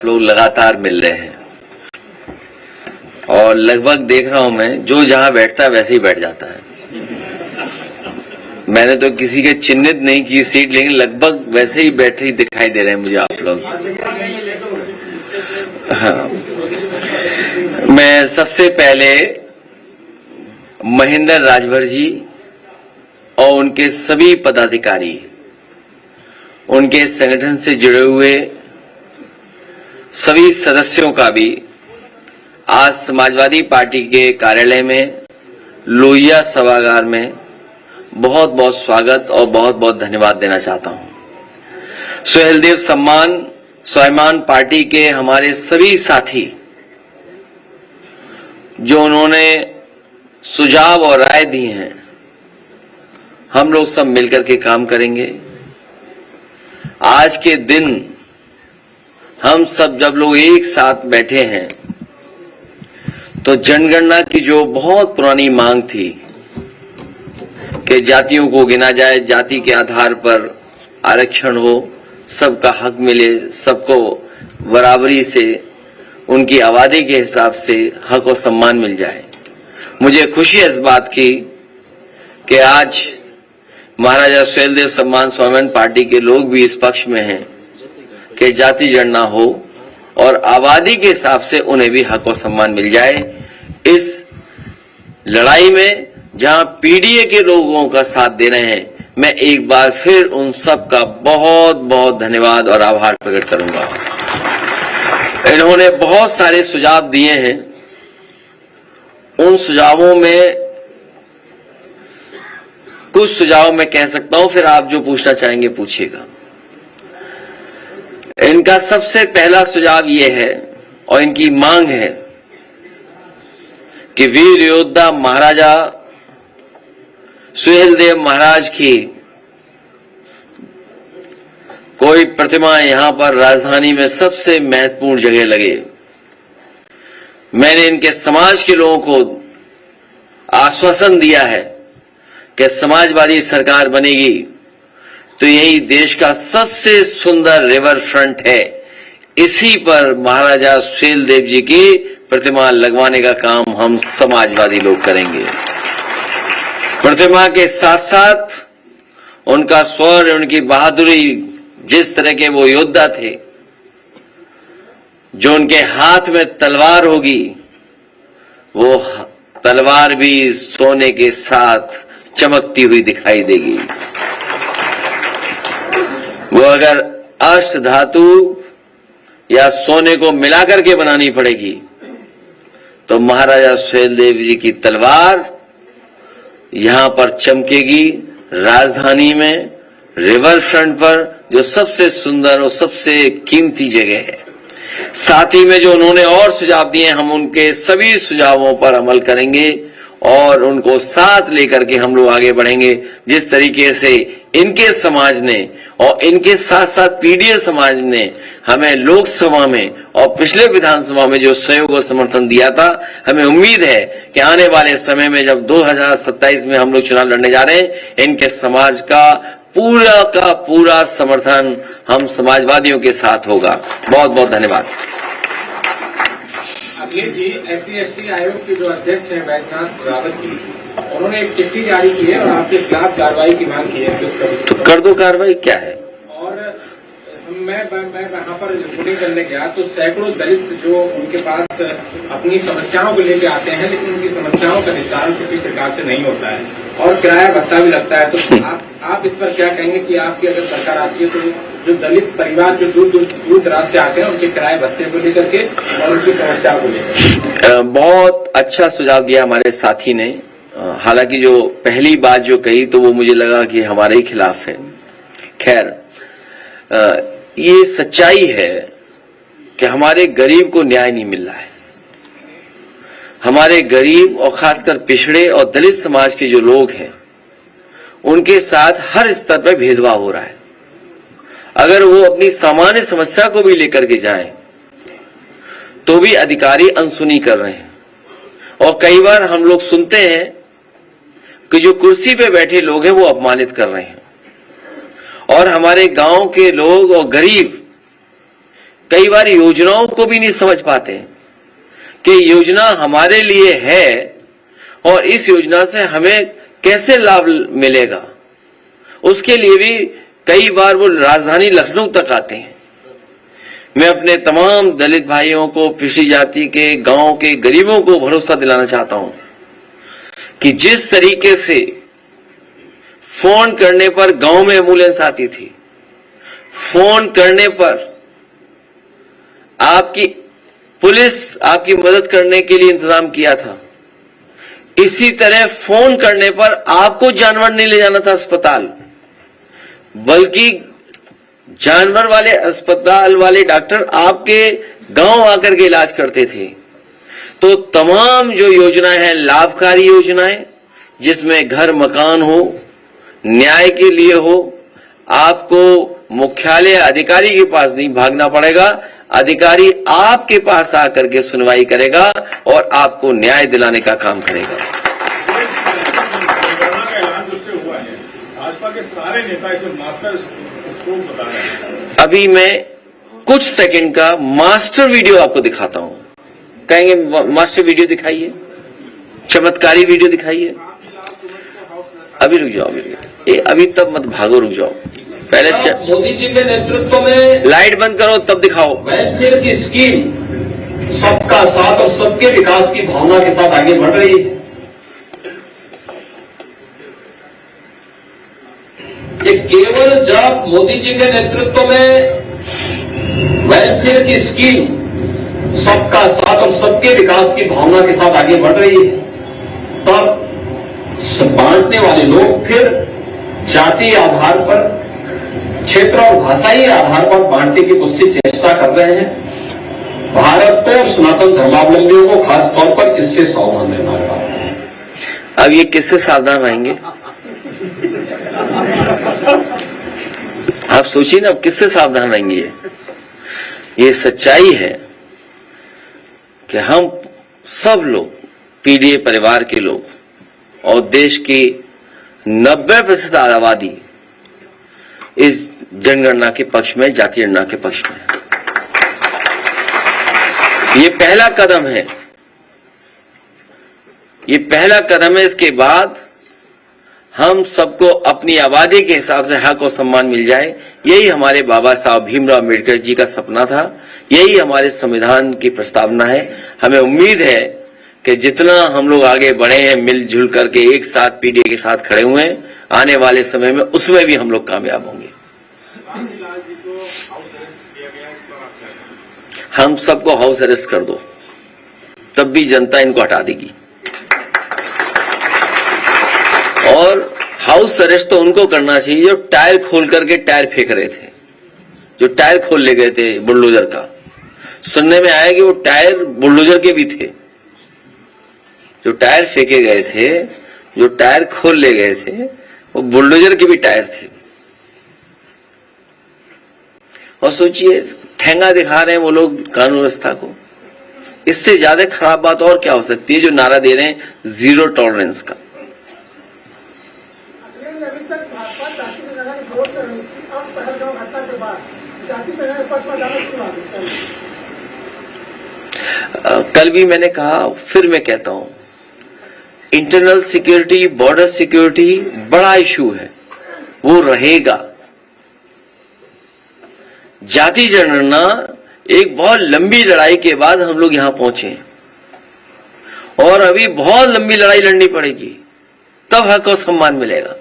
लोग लगातार मिल रहे हैं और लगभग देख रहा हूं मैं, जो जहां बैठता है वैसे ही बैठ जाता है। मैंने तो किसी के चिन्हित नहीं की सीट, लेकिन लगभग वैसे ही बैठे ही दिखाई दे रहे हैं मुझे आप लोग। हाँ, मैं सबसे पहले महेंद्र राजभर जी और उनके सभी पदाधिकारी, उनके संगठन से जुड़े हुए सभी सदस्यों का भी आज समाजवादी पार्टी के कार्यालय में लोहिया सभागार में बहुत बहुत स्वागत और बहुत बहुत धन्यवाद देना चाहता हूं। सुहेलदेव सम्मान स्वाभिमान पार्टी के हमारे सभी साथी जो उन्होंने सुझाव और राय दी हैं, हम लोग सब मिलकर के काम करेंगे। आज के दिन हम सब जब लोग एक साथ बैठे हैं तो जनगणना की जो बहुत पुरानी मांग थी कि जातियों को गिना जाए, जाति के आधार पर आरक्षण हो, सबका हक मिले, सबको बराबरी से उनकी आबादी के हिसाब से हक और सम्मान मिल जाए। मुझे खुशी है इस बात की कि आज महाराजा सुहेलदेव सम्मान स्वाभिमान पार्टी के लोग भी इस पक्ष में हैं कि जाति गणना हो और आबादी के हिसाब से उन्हें भी हक और सम्मान मिल जाए। इस लड़ाई में जहां पीडीए के लोगों का साथ दे रहे हैं, मैं एक बार फिर उन सब का बहुत बहुत धन्यवाद और आभार प्रकट करूंगा। इन्होंने बहुत सारे सुझाव दिए हैं। उन सुझावों में कुछ सुझाव मैं कह सकता हूं, फिर आप जो पूछना चाहेंगे पूछिएगा। इनका सबसे पहला सुझाव यह है और इनकी मांग है कि वीर योद्धा महाराजा सुहेलदेव महाराज की कोई प्रतिमा यहां पर राजधानी में सबसे महत्वपूर्ण जगह लगे। मैंने इनके समाज के लोगों को आश्वासन दिया है कि समाजवादी सरकार बनेगी तो यही देश का सबसे सुंदर रिवर फ्रंट है, इसी पर महाराजा सुहेलदेव जी की प्रतिमा लगवाने का काम हम समाजवादी लोग करेंगे। प्रतिमा के साथ साथ उनका शौर्य, उनकी बहादुरी, जिस तरह के वो योद्धा थे, जो उनके हाथ में तलवार होगी, वो तलवार भी सोने के साथ चमकती हुई दिखाई देगी। वो अगर अष्ट धातु या सोने को मिलाकर के बनानी पड़ेगी तो महाराजा सुहेलदेव जी की तलवार यहां पर चमकेगी, राजधानी में रिवर फ्रंट पर, जो सबसे सुंदर और सबसे कीमती जगह है। साथ ही में जो उन्होंने और सुझाव दिए, हम उनके सभी सुझावों पर अमल करेंगे और उनको साथ लेकर के हम लोग आगे बढ़ेंगे। जिस तरीके से इनके समाज ने और इनके साथ साथ पीडीए समाज ने हमें लोकसभा में और पिछले विधानसभा में जो सहयोग और समर्थन दिया था, हमें उम्मीद है कि आने वाले समय में जब 2027 में हम लोग चुनाव लड़ने जा रहे हैं, इनके समाज का पूरा समर्थन हम समाजवादियों के साथ होगा। बहुत बहुत धन्यवाद। अखिलेश जी, SC/ST आयोग के जो अध्यक्ष हैं बैजनाथ रावत जी, उन्होंने एक चिट्ठी जारी की है और आपके खिलाफ कार्रवाई की मांग की है। कर दो कार्रवाई, क्या है। और मैं वहां पर रिपोर्टिंग करने गया तो सैकड़ों दलित जो उनके पास अपनी समस्याओं को लेकर आते हैं, लेकिन उनकी समस्याओं का निस्तारण किसी प्रकार से नहीं होता है और किराया भत्ता भी लगता है। तो आप इस पर क्या कहेंगे कि आपकी अगर सरकार आती है तो जो दलित परिवार जो दूर दराज से आते हैं, उनके किराए भत्ते को लेकर के और उनकी समस्या को लेकर। बहुत अच्छा सुझाव दिया हमारे साथी ने। हालांकि जो पहली बात जो कही तो वो मुझे लगा कि हमारे ही खिलाफ है। खैर, ये सच्चाई है कि हमारे गरीब को न्याय नहीं मिल रहा है। हमारे गरीब और खासकर पिछड़े और दलित समाज के जो लोग हैं, उनके साथ हर स्तर पर भेदभाव हो रहा है। अगर वो अपनी सामान्य समस्या को भी लेकर के जाएं, तो भी अधिकारी अनसुनी कर रहे हैं। और कई बार हम लोग सुनते हैं कि जो कुर्सी पे बैठे लोग हैं वो अपमानित कर रहे हैं। और हमारे गांव के लोग और गरीब कई बार योजनाओं को भी नहीं समझ पाते कि योजना हमारे लिए है और इस योजना से हमें कैसे लाभ मिलेगा। उसके लिए भी कई बार वो राजधानी लखनऊ तक आते हैं। मैं अपने तमाम दलित भाइयों को, पिछड़ी जाति के, गांव के गरीबों को भरोसा दिलाना चाहता हूं कि जिस तरीके से फोन करने पर गांव में एम्बुलेंस आती थी, फोन करने पर आपकी पुलिस आपकी मदद करने के लिए इंतजाम किया था, इसी तरह फोन करने पर आपको जानवर नहीं ले जाना था अस्पताल, बल्कि जानवर वाले अस्पताल वाले डॉक्टर आपके गांव आकर के इलाज करते थे। तो तमाम जो योजनाएं हैं, लाभकारी योजनाएं, जिसमें घर मकान हो, न्याय के लिए हो, आपको मुख्यालय अधिकारी के पास नहीं भागना पड़ेगा, अधिकारी आपके पास आकर के सुनवाई करेगा और आपको न्याय दिलाने का काम करेगा। भाजपा के सारे नेता इसे मास्टर स्ट्रोक बता रहे हैं। अभी मैं कुछ सेकंड का मास्टर वीडियो आपको दिखाता हूं। कहेंगे मास्टर वीडियो दिखाइए, चमत्कारी वीडियो दिखाइए। अभी रुक जाओ, अभी तब मत भागो, रुक जाओ। पहले मोदी जी के नेतृत्व में लाइट बंद करो तब दिखाओ। वेलफेयर की स्कीम सबका साथ और सबके विकास की भावना के साथ आगे बढ़ रही है। ये केवल जब मोदी जी के नेतृत्व में वेलफेयर की स्कीम सबका साथ और सबके विकास की भावना के साथ आगे बढ़ रही है, तब बांटने वाले लोग फिर जातीय आधार पर, क्षेत्र और भाषाई आधार पर बांटने की कोशिश चेष्टा कर रहे हैं। भारत को और सनातन धर्मावलंबियों को खास तौर पर इससे सावधान रहना होगा। अब ये किससे सावधान रहेंगे? आप सोचिए ना, अब किससे सावधान रहेंगे? ये सच्चाई है कि हम सब लोग, पीडीए परिवार के लोग और देश की 90% आबादी इस जनगणना के पक्ष में, जातीय जनगणना के पक्ष में। ये पहला कदम है, ये पहला कदम है। इसके बाद हम सबको अपनी आबादी के हिसाब से हक और सम्मान मिल जाए, यही हमारे बाबा साहब भीमराव अम्बेडकर जी का सपना था, यही हमारे संविधान की प्रस्तावना है। हमें उम्मीद है कि जितना हम लोग आगे बढ़े हैं, मिलजुल करके एक साथ पीडीए के साथ खड़े हुए हैं, आने वाले समय में उसमें भी हम लोग कामयाब होंगे। हम सबको हाउस अरेस्ट कर दो, तब भी जनता इनको हटा देगी। और हाउस अरेस्ट तो उनको करना चाहिए जो टायर खोल करके टायर फेंक रहे थे, जो टायर खोल ले गए थे बुलडोजर का। सुनने में आया कि वो टायर बुलडोजर के भी थे, जो टायर फेंके गए थे, जो टायर खोल ले गए थे, वो बुलडोजर के भी टायर थे। और सोचिए, ठेंगा दिखा रहे हैं वो लोग कानून व्यवस्था को। इससे ज्यादा खराब बात और क्या हो सकती है जो नारा दे रहे हैं जीरो टॉलरेंस का। कल भी मैंने कहा, फिर मैं कहता हूं, इंटरनल सिक्योरिटी, बॉर्डर सिक्योरिटी बड़ा इशू है, वो रहेगा। जाति जनगणना एक बहुत लंबी लड़ाई के बाद हम लोग यहां पहुंचे और अभी बहुत लंबी लड़ाई लड़नी पड़ेगी, तब हक और सम्मान मिलेगा।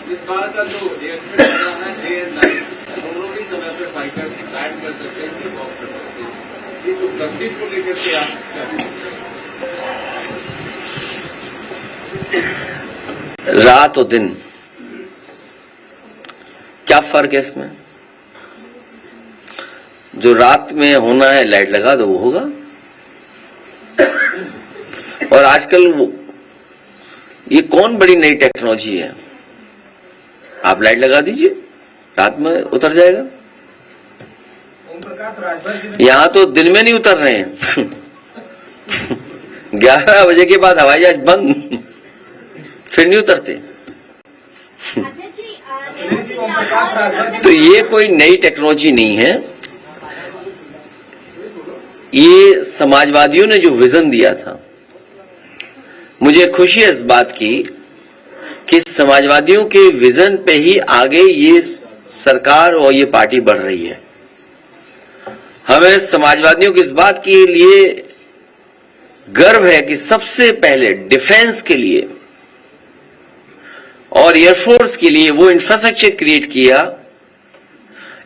इस बार का जो एस्टिमेट लग रहा है, डे एंड नाइट दोनों ही समय पर बाइकर्स राइड कर सकते हैं, वॉक कर सकते हैं। इस उपलब्धि को लेकर के आप क्या, रात और दिन क्या फर्क है इसमें? जो रात में होना है लाइट लगा दो, वो होगा। और आजकल ये कौन बड़ी नई टेक्नोलॉजी है? आप लाइट लगा दीजिए, रात में उतर जाएगा। यहां तो दिन में नहीं उतर रहे हैं 11 बजे के बाद हवाई जहाज बंद, फिर नहीं उतरते। तो ये कोई नई टेक्नोलॉजी नहीं है। ये समाजवादियों ने जो विजन दिया था, मुझे खुशी है इस बात की कि समाजवादियों के विजन पे ही आगे ये सरकार और ये पार्टी बढ़ रही है। हमें समाजवादियों की इस बात के लिए गर्व है कि सबसे पहले डिफेंस के लिए और एयरफोर्स के लिए वो इंफ्रास्ट्रक्चर क्रिएट किया।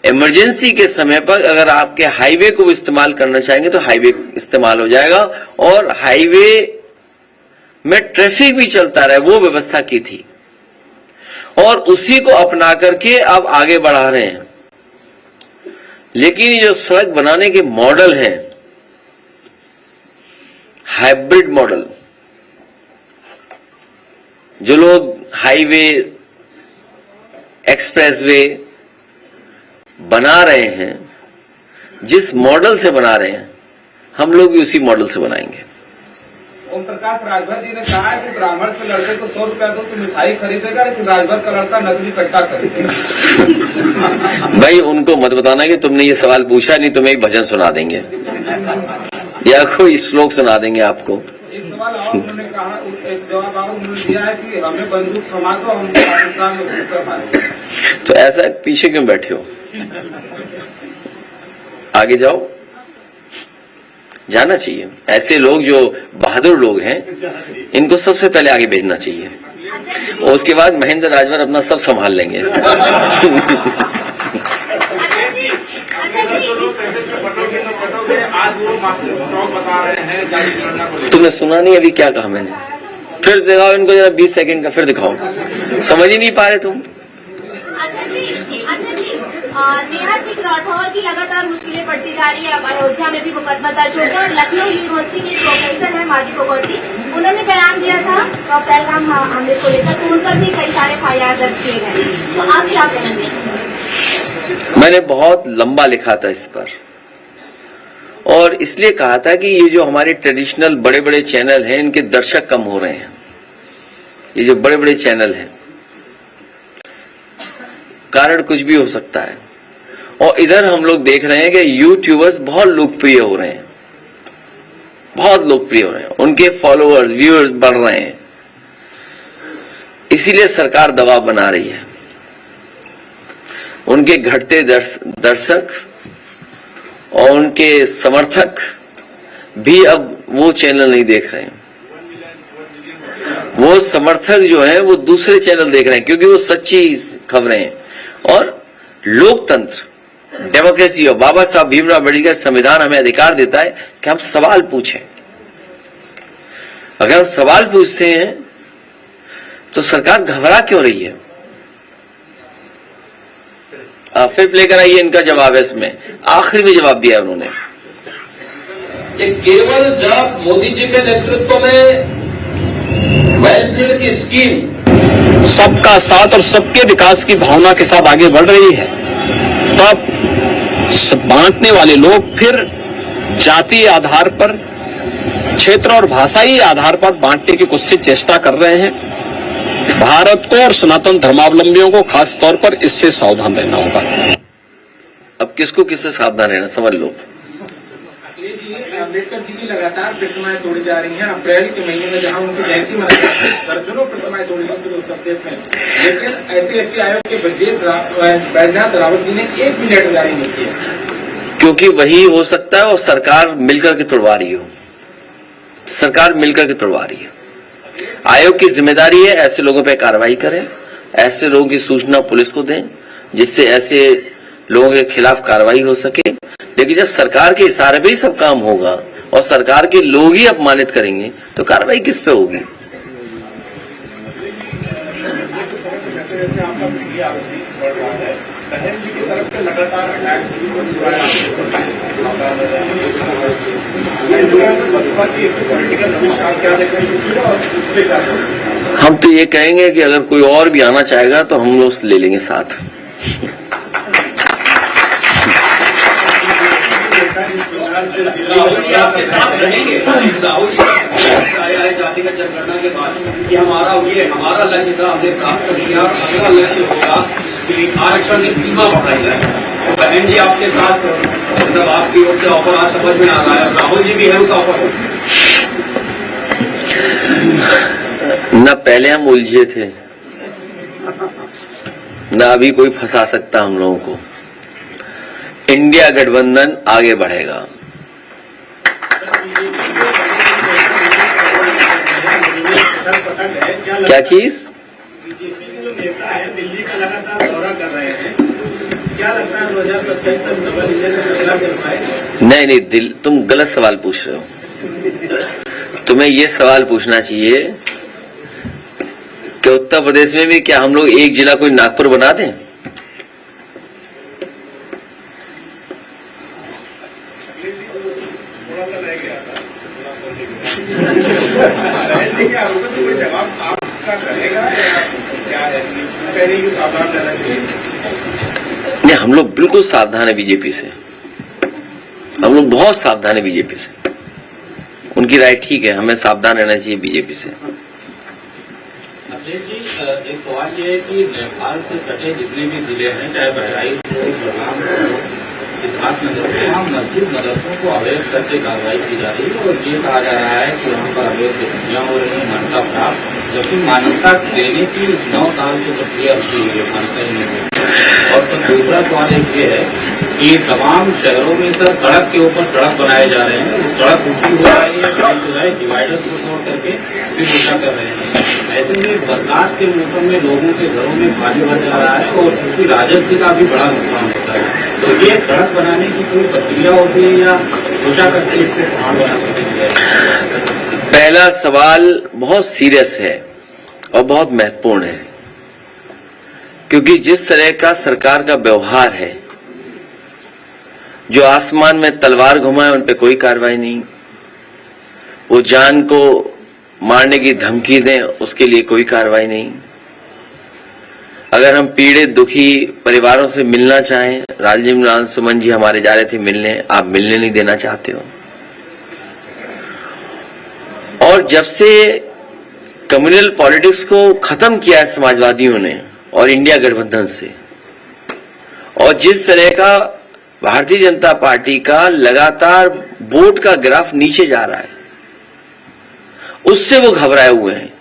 इमरजेंसी के समय पर अगर आपके हाईवे को इस्तेमाल करना चाहेंगे तो हाईवे इस्तेमाल हो जाएगा, और हाईवे में ट्रैफिक भी चलता रहे वो व्यवस्था की थी, और उसी को अपना करके अब आगे बढ़ा रहे हैं। लेकिन ये जो सड़क बनाने के मॉडल हैं, हाइब्रिड मॉडल, जो लोग हाईवे एक्सप्रेसवे बना रहे हैं, जिस मॉडल से बना रहे हैं, हम लोग भी उसी मॉडल से बनाएंगे। ओम प्रकाश राजभर जी ने कहा है कि ब्राह्मण के लड़के को 100 रुपया दो तो मिठाई खरीदेगा, लेकिन राजभर का लड़का नकली कट्टा खरीदेगा। भाई उनको मत बताना कि तुमने ये सवाल पूछा, नहीं तुम्हें एक भजन सुना देंगे या कोई श्लोक सुना देंगे आपको। एक सवाल और उन्होंने कहा, एक जवाब और उन्होंने दिया है कि हमें बंदूक थमा दो, हम पाकिस्तान में घुस कर मारेंगे। तो ऐसा पीछे क्यों बैठे हो? आगे जाओ, जाना चाहिए। ऐसे लोग जो बहादुर लोग हैं, इनको सबसे पहले आगे भेजना चाहिए, और उसके बाद महेंद्र राजभर अपना सब संभाल लेंगे। तुमने सुना नहीं अभी क्या कहा मैंने? फिर दिखाओ इनको जरा 20 सेकंड का, फिर दिखाओ। समझ ही नहीं पा रहे तुम। नेहा सिंह राठौर की लगातार मुश्किलें बढ़ती जा रही है। अयोध्या में भी मुकदमा दर्ज हो गया, और लखनऊ यूनिवर्सिटी के प्रोफेसर है माजी फोगाटी, उन्होंने बयान दिया था पहलगाम हमले को लेकर, तो उन पर भी कई सारे FIR दर्ज किए गए। तो आप क्या कहेंगे? मैंने बहुत लंबा लिखा था इस पर, और इसलिए कहा था कि ये जो हमारे ट्रेडिशनल बड़े बड़े चैनल हैं, इनके दर्शक कम हो रहे हैं। ये जो बड़े बड़े चैनल हैं, कारण कुछ भी हो सकता है। और इधर हम लोग देख रहे हैं कि यूट्यूबर्स बहुत लोकप्रिय हो रहे हैं, बहुत लोकप्रिय हो रहे हैं, उनके फॉलोअर्स व्यूअर्स बढ़ रहे हैं। इसीलिए सरकार दबाव बना रही है। उनके घटते दर्शक और उनके समर्थक भी अब वो चैनल नहीं देख रहे हैं। वो समर्थक जो है वो दूसरे चैनल देख रहे हैं, क्योंकि वो सच्ची खबरें हैं। और लोकतंत्र, डेमोक्रेसी और बाबा साहब भीमराव अम्बेडकर संविधान हमें अधिकार देता है कि हम सवाल पूछें। अगर हम सवाल पूछते हैं तो सरकार घबरा क्यों रही है? फिर लेकर आइए, इनका जवाब है इसमें। आखिरी में जवाब दिया उन्होंने। ये केवल जब मोदी जी के नेतृत्व में वेलफेयर की स्कीम सबका साथ और सबके विकास की भावना के साथ आगे बढ़ रही है, तब बांटने वाले लोग फिर जातीय आधार पर, क्षेत्र और भाषाई आधार पर बांटने की कुत्सित चेष्टा कर रहे हैं। भारत को और सनातन धर्मावलंबियों को खास तौर पर इससे सावधान रहना होगा। अब किसको किससे सावधान रहना, समझ लो। अम्बेडकर जी की लगातार प्रतिमाएं तोड़ी जा रही हैं। अप्रैल के महीने में जहां उनकी जयंती मनाई जाती है, दर्जनों प्रतिमाएं तोड़ी गई उत्तर प्रदेश में, लेकिन SC/ST आयोग के ब्रजेश बैजनाथ रावत जी ने 1 भी लेटर जारी नहीं किया। क्योंकि वही हो सकता है और सरकार मिलकर के तोड़वा रही हो। सरकार मिलकर के तोड़वा रही है। आयोग की जिम्मेदारी है ऐसे लोगों पर कार्रवाई करें, ऐसे लोगों की सूचना पुलिस को दें, जिससे ऐसे लोगों के खिलाफ कार्रवाई हो सके। लेकिन जब सरकार के इशारे पे ही सब काम होगा और सरकार के लोग ही अपमानित करेंगे, तो कार्रवाई किस पे होगी? हम तो ये कहेंगे कि अगर कोई और भी आना चाहेगा तो हम लोग ले लेंगे साथ। राहुल जी आपके साथ रहेंगे? राहुल जी आया है जातिगत जनगणना के बाद कि हमारा लक्ष्य था, हमने प्राप्त कर लिया, अगला लक्ष्य होगा कि आरक्षण की सीमा बढ़ाई जाए। तो बहन जी आपके साथ, मतलब आपकी ओर से ऑफर आज समझ में आ रहा है, राहुल जी भी है उस ऑफर में? न पहले हम उलझे थे, न अभी कोई फंसा सकता हम लोगों को। इंडिया गठबंधन आगे बढ़ेगा। क्या चीज? बीजेपी के जो नेता है दिल्ली का लगातार दौरा कर रहे हैं, क्या लगता है 2027 तक डबल इंजन का फैसला कर पाएगा? नहीं, तुम गलत सवाल पूछ रहे हो। तुम्हें ये सवाल पूछना चाहिए कि उत्तर प्रदेश में भी क्या हम लोग एक जिला कोई नागपुर बना दें? जवाब आपका रहेगा या क्या है? पहले ही सावधान रहना चाहिए। नहीं, हम लोग बिल्कुल सावधान है बीजेपी से। हम लोग बहुत सावधान है बीजेपी से। उनकी राय ठीक है, हमें सावधान रहना चाहिए बीजेपी से। अजय जी, एक सवाल ये है कि नेपाल से सटे जितने भी जिले हैं, चाहे बहराइच हो, बलराम हो, सिद्धार्थनगर हो, वहाँ मस्जिद मदरसों को अवैध करके कार्रवाई की जा रही है और ये कहा जा रहा है कि वहाँ पर अवैध गतिविधियां हो रही है, मान्यता प्राप्त, जबकि मान्यता देने की 9 साल की प्रक्रिया शुरू हुई है, मान्यता ही नहीं हुई। और फिर दूसरा सवाल एक ये है कि तमाम शहरों में सर सड़क के ऊपर सड़क बनाए जा रहे हैं, सड़क ऊंची हो रही है, डिवाइडर को तोड़ करके फिर उल्टा कर रहे हैं। ऐसे में बरसात के मौसम में लोगों के घरों में पानी भर जा रहा है और उसकी राजस्व का भी बड़ा नुकसान होता है। तो ये सड़क बनाने की कोई प्रक्रिया होती है या सोचा करके इसको पहाड़ बना सकते हैं? पहला सवाल बहुत सीरियस है और बहुत महत्वपूर्ण है, क्योंकि जिस तरह का सरकार का व्यवहार है, जो आसमान में तलवार घुमाए उन पे कोई कार्रवाई नहीं, वो जान को मारने की धमकी दें उसके लिए कोई कार्रवाई नहीं। अगर हम पीड़ित दुखी परिवारों से मिलना चाहें, राजीव सुमन जी हमारे जा रहे थे मिलने, आप मिलने नहीं देना चाहते हो। और जब से कम्युनल पॉलिटिक्स को खत्म किया है समाजवादियों ने और इंडिया गठबंधन से, और जिस तरह का भारतीय जनता पार्टी का लगातार वोट का ग्राफ नीचे जा रहा है, उससे वो घबराए हुए हैं।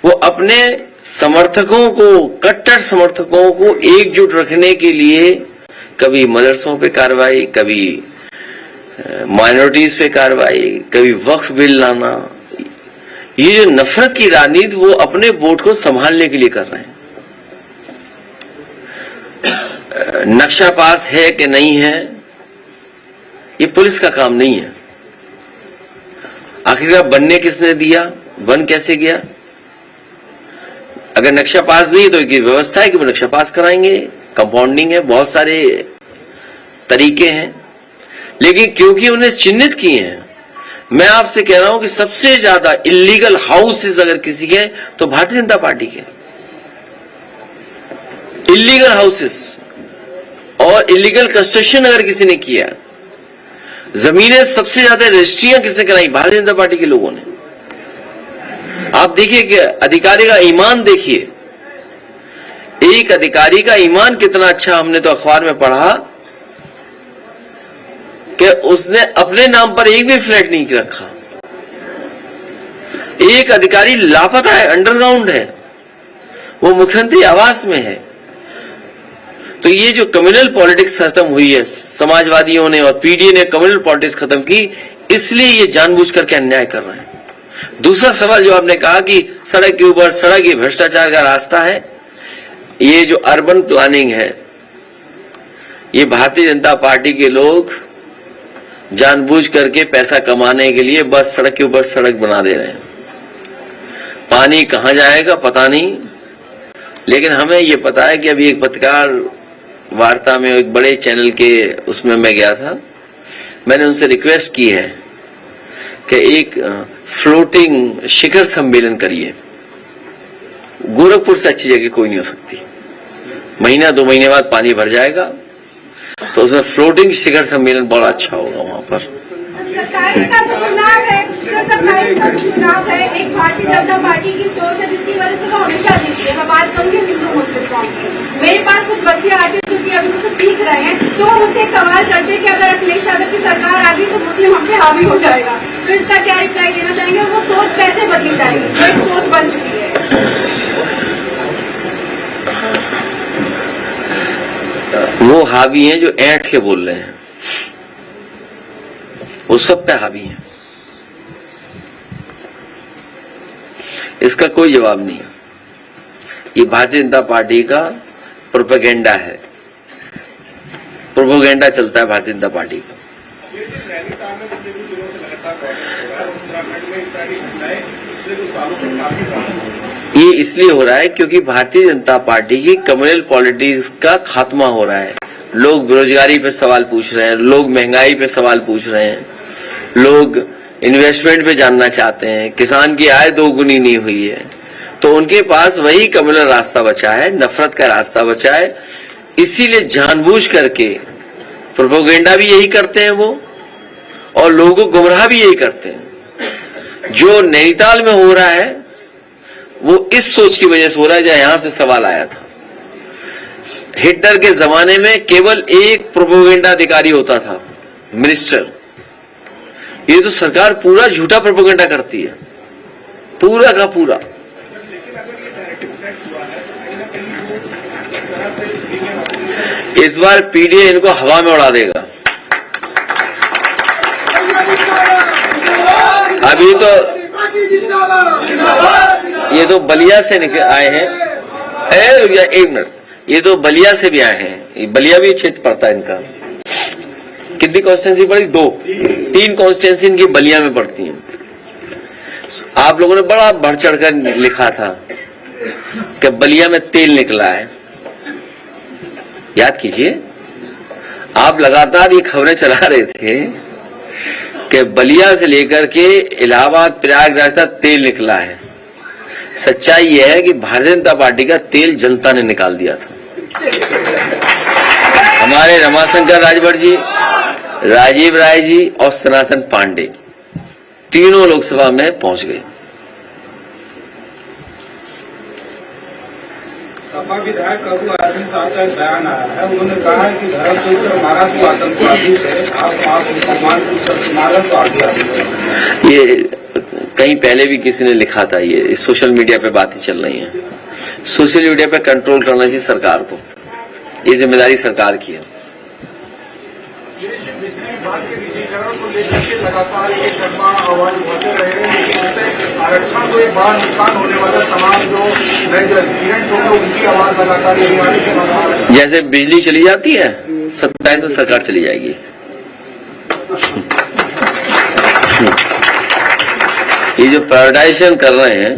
वो अपने समर्थकों को, कट्टर समर्थकों को एकजुट रखने के लिए कभी मदरसों पे कार्रवाई, कभी माइनॉरिटीज पे कार्रवाई, कभी वक्फ बिल लाना, ये जो नफरत की राजनीति वो अपने वोट को संभालने के लिए कर रहे हैं। नक्शा पास है कि नहीं है, ये पुलिस का काम नहीं है। आखिरकार बनने किसने दिया, बन कैसे गया? अगर नक्शा पास नहीं तो एक व्यवस्था है कि वो नक्शा पास कराएंगे, कंपाउंडिंग है, बहुत सारे तरीके हैं, लेकिन क्योंकि उन्हें चिन्हित किए हैं, मैं आपसे कह रहा हूं कि सबसे ज्यादा इलीगल हाउसेस अगर किसी के तो भारतीय जनता पार्टी के इलीगल हाउसेस और इलीगल कंस्ट्रक्शन अगर किसी ने किया, जमीनें सबसे ज्यादा रजिस्ट्रियां किसने कराई? भारतीय जनता पार्टी के लोगों ने। आप देखिए कि अधिकारी का ईमान देखिए, एक अधिकारी का ईमान कितना अच्छा, हमने तो अखबार में पढ़ा कि उसने अपने नाम पर एक भी फ्लैट नहीं रखा। एक अधिकारी लापता है, अंडरग्राउंड है, वो मुख्यमंत्री आवास में है। तो ये जो कम्युनल पॉलिटिक्स खत्म हुई है, समाजवादियों ने और पीडीए ने कम्युनल पॉलिटिक्स खत्म की, इसलिए ये जानबूझ करके अन्याय कर रहे हैं। दूसरा सवाल जो आपने कहा कि सड़क के ऊपर सड़क, ये भ्रष्टाचार का रास्ता है। ये जो अर्बन प्लानिंग है, ये भारतीय जनता पार्टी के लोग जानबूझ करके पैसा कमाने के लिए बस सड़क के ऊपर सड़क बना दे रहे हैं। पानी कहां जाएगा पता नहीं, लेकिन हमें ये पता है कि अभी एक पत्रकार वार्ता में एक बड़े चैनल के उसमें मैं गया था, मैंने उनसे रिक्वेस्ट की है कि एक फ्लोटिंग शिखर सम्मेलन करिए। गोरखपुर से अच्छी जगह कोई नहीं हो सकती। महीना 2 महीने बाद पानी भर जाएगा। तो उसमें फ्लोटिंग शिखर सम्मेलन बड़ा अच्छा होगा वहां पर। 27 का तो चुनाव है, 27 का चुनाव है, एक भारतीय जनता पार्टी की सोच है जिसकी वजह से वो हमेशा जीती है। मैं बात करूंगी हिंदू मुस्लिम की। मेरे पास कुछ बच्चे आते हैं जो कि अभी से सीख रहे हैं, तो वो मुझसे सवाल करते हैं कि अगर अखिलेश यादव की सरकार आ गई तो मुस्लिम हम पे हावी हो जाएगा, तो इसका क्या रिप्लाई देना चाहेंगे? वो सोच कैसे बदली जाएगी? वो एक सोच बन चुकी है। वो हावी हैं जो ऐंठ के बोल रहे हैं, वो सब पे हावी हैं, इसका कोई जवाब नहीं है। ये भारतीय जनता पार्टी का प्रोपेगेंडा है, प्रोपेगेंडा चलता है भारतीय जनता पार्टी का। ये इसलिए हो रहा है क्योंकि भारतीय जनता पार्टी की कम्युनल पॉलिटिक्स का खात्मा हो रहा है। लोग बेरोजगारी पे सवाल पूछ रहे हैं, लोग महंगाई पे सवाल पूछ रहे हैं, लोग इन्वेस्टमेंट पे जानना चाहते हैं, किसान की आय दोगुनी नहीं हुई है, तो उनके पास वही कम्युनल रास्ता बचा है, नफरत का रास्ता बचा है। इसीलिए जानबूझ करके प्रोपेगेंडा भी यही करते हैं वो, और लोगों को गुमराह भी यही करते हैं। जो नैनीताल में हो रहा है वो इस सोच की वजह से हो रहा है, जहां यहां से सवाल आया था। हिटलर के जमाने में केवल एक प्रोपेगेंडा अधिकारी होता था, मिनिस्टर। ये तो सरकार पूरा झूठा प्रोपेगेंडा करती है, पूरा का पूरा। इस बार पीडीए इनको हवा में उड़ा देगा। अभी तो ये तो बलिया से निकल आए हैं, एक मिनट, ये तो बलिया से भी आए हैं, बलिया भी क्षेत्र पड़ता है इनका। कितनी कॉन्स्टिट्यूंसी पड़ी? 3 कॉन्स्टिट्यूंसी इनकी बलिया में पड़ती हैं। आप लोगों ने बड़ा बढ़ चढ़कर लिखा था कि बलिया में तेल निकला है, याद कीजिए। आप लगातार ये खबरें चला रहे थे कि बलिया से लेकर के इलाहाबाद प्रयागराज तक तेल निकला है। सच्चाई यह है कि भारतीय जनता पार्टी का तेल जनता ने निकाल दिया था। हमारे रमाशंकर राजभर जी, राजीव राय जी और सनातन पांडे तीनों लोकसभा में पहुंच गए। सपा विधायक कबू आजमी साहब का बयान आया है, उन्होंने कहा है कि धर्म के ऊपर मारा तो आतंकवादी थे, आप मुसलमान के ऊपर मारा तो आतंकवादी। ये कहीं पहले भी किसी ने लिखा था, ये सोशल मीडिया पे बातें चल रही हैं। सोशल मीडिया पे कंट्रोल करना चाहिए सरकार को, ये जिम्मेदारी सरकार की है। लगातार आरक्षण को एक बड़ा नुकसान होने वाला, तमाम जो स्टूडेंट्स होंगे उनकी आवाज लगातार। जैसे बिजली चली जाती है 27 में सरकार चली जाएगी। ये जो प्राइवेटाइजेशन कर रहे हैं,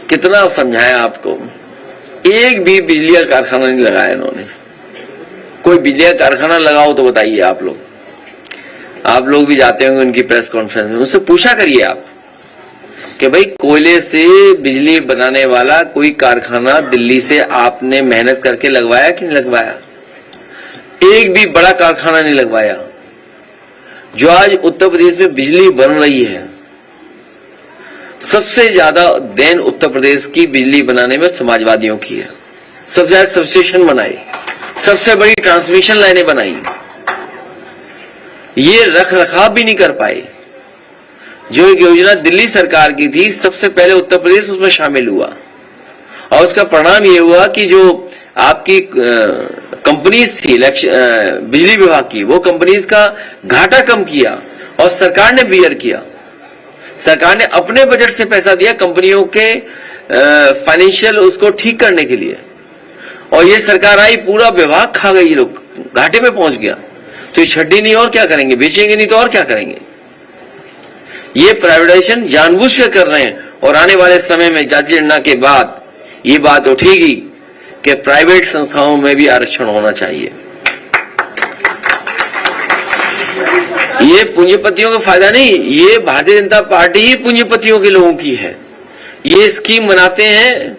कितना समझाया आपको, एक भी बिजली का कारखाना नहीं लगाया इन्होंने। कोई बिजली का कारखाना लगाओ तो बताइए। आप लोग भी जाते होंगे उनकी प्रेस कॉन्फ्रेंस में, उससे पूछा करिए आप कि भाई कोयले से बिजली बनाने वाला कोई कारखाना दिल्ली से आपने मेहनत करके लगवाया कि नहीं लगवाया? एक भी बड़ा कारखाना नहीं लगवाया। जो आज उत्तर प्रदेश में बिजली बन रही है, सबसे ज्यादा देन उत्तर प्रदेश की बिजली बनाने में समाजवादियों की है। सबसे ज्यादा सबस्टेशन बनाए, सबसे बड़ी ट्रांसमिशन लाइनें बनाई, ये रख रखाव भी नहीं कर पाए। जो एक योजना दिल्ली सरकार की थी, सबसे पहले उत्तर प्रदेश उसमें शामिल हुआ, और उसका परिणाम ये हुआ कि जो आपकी कंपनीज थी बिजली विभाग की, वो कंपनीज का घाटा कम किया और सरकार ने बियर किया। सरकार ने अपने बजट से पैसा दिया कंपनियों के फाइनेंशियल उसको ठीक करने के लिए, और ये सरकार आई, पूरा विभाग खा गई, लोग घाटे में पहुंच गया। तो ये छड्डी नहीं और क्या करेंगे, बेचेंगे नहीं तो और क्या करेंगे। ये प्राइवेटाइजेशन जानबूझ कर कर रहे हैं, और आने वाले समय में जाति गणना के बाद ये बात उठेगी कि प्राइवेट संस्थाओं में भी आरक्षण होना चाहिए। ये पूंजीपतियों का फायदा नहीं, ये भारतीय जनता पार्टी ही पूंजीपतियों के लोगों की है। ये स्कीम बनाते हैं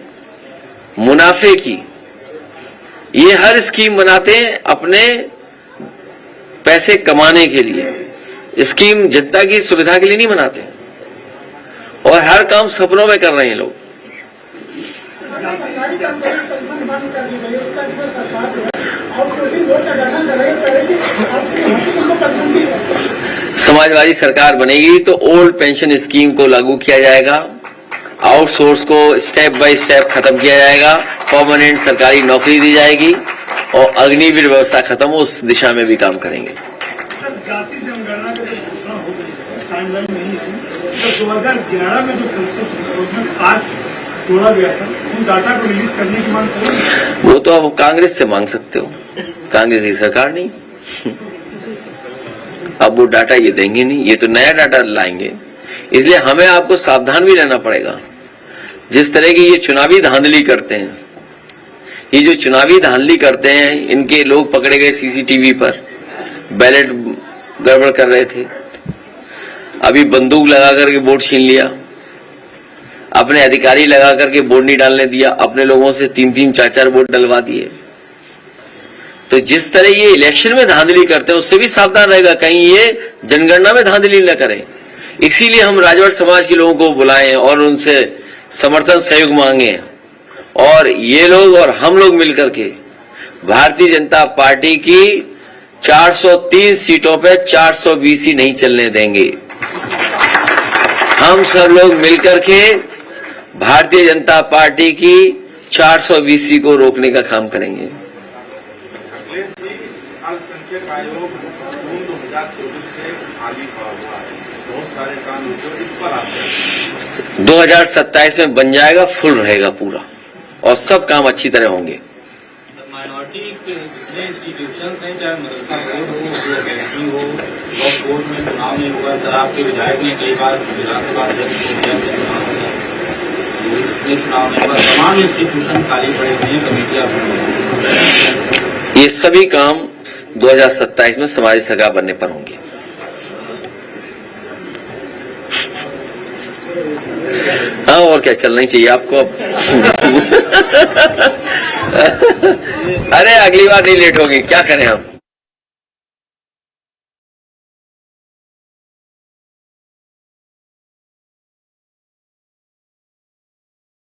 मुनाफे की, ये हर स्कीम बनाते हैं अपने पैसे कमाने के लिए, स्कीम जनता की सुविधा के लिए नहीं बनाते, और हर काम सपनों में कर रहे हैं लोग। सरकारी कर्मचारी पेंशन बंद कर दी गई, उसका जो सरकार जो है आउटसोर्सिंग बोर्ड का गठन कर रही है। समाजवादी सरकार बनेगी तो ओल्ड पेंशन स्कीम को लागू किया जाएगा, आउटसोर्स को स्टेप बाय स्टेप खत्म किया जाएगा, परमानेंट सरकारी नौकरी दी जाएगी और अग्निवीर व्यवस्था खत्म हो, उस दिशा में भी काम करेंगे। जाति जनगणना की घोषणा हो गई, टाइमलाइन नहीं है, तो 2011 में जो सेंसस आज जोड़ा गया था, उन डाटा को रिलीज करने की मांग करेंगे। वो तो आप कांग्रेस से मांग सकते हो, कांग्रेस की सरकार नहीं। अब वो डाटा ये देंगे नहीं, ये तो नया डाटा लाएंगे, इसलिए हमें आपको सावधान भी रहना पड़ेगा। जिस तरह की ये चुनावी धांधली करते हैं, ये जो चुनावी धांधली करते हैं, इनके लोग पकड़े गए सीसीटीवी पर, बैलेट गड़बड़ कर रहे थे, अभी बंदूक लगा करके वोट छीन लिया, अपने अधिकारी लगा करके वोट नहीं डालने दिया, अपने लोगों से 3-3 4-4 वोट डलवा दिए। तो जिस तरह ये इलेक्शन में धांधली करते हैं, उससे भी सावधान रहेगा, कहीं ये जनगणना में धांधली न करें। इसीलिए हम राजभर समाज के लोगों को बुलाए और उनसे समर्थन सहयोग मांगे, और ये लोग और हम लोग मिलकर के भारतीय जनता पार्टी की 403 सीटों पे 420 ही नहीं चलने देंगे। हम सब लोग मिलकर के भारतीय जनता पार्टी की 420 को रोकने का काम करेंगे। अल्पसंख्यक आयोग जून 2024 से खाली पड़ा हुआ है, बहुत सारे काम इस पर आते हैं। 2027 में बन जाएगा, फुल रहेगा पूरा, और सब काम अच्छी तरह होंगे। माइनॉरिटी के जितने इंस्टीट्यूशन हैं, चाहे मदरसा बोर्ड हो, जो बैंकिंग हो, वक्फ बोर्ड में चुनाव नहीं हुआ। सर, आपके विधायक ने कई बार विधानसभा अध्यक्ष को चुनाव नहीं हुआ, तमाम इंस्टीट्यूशन खाली पड़े हुए हैं, कमिटियां। ये सभी काम 2027 में समाजी सरकार बनने पर होंगे। हाँ, और क्या चलना ही चाहिए आपको अब। अरे अगली बार नहीं लेट होगी, क्या करें हम।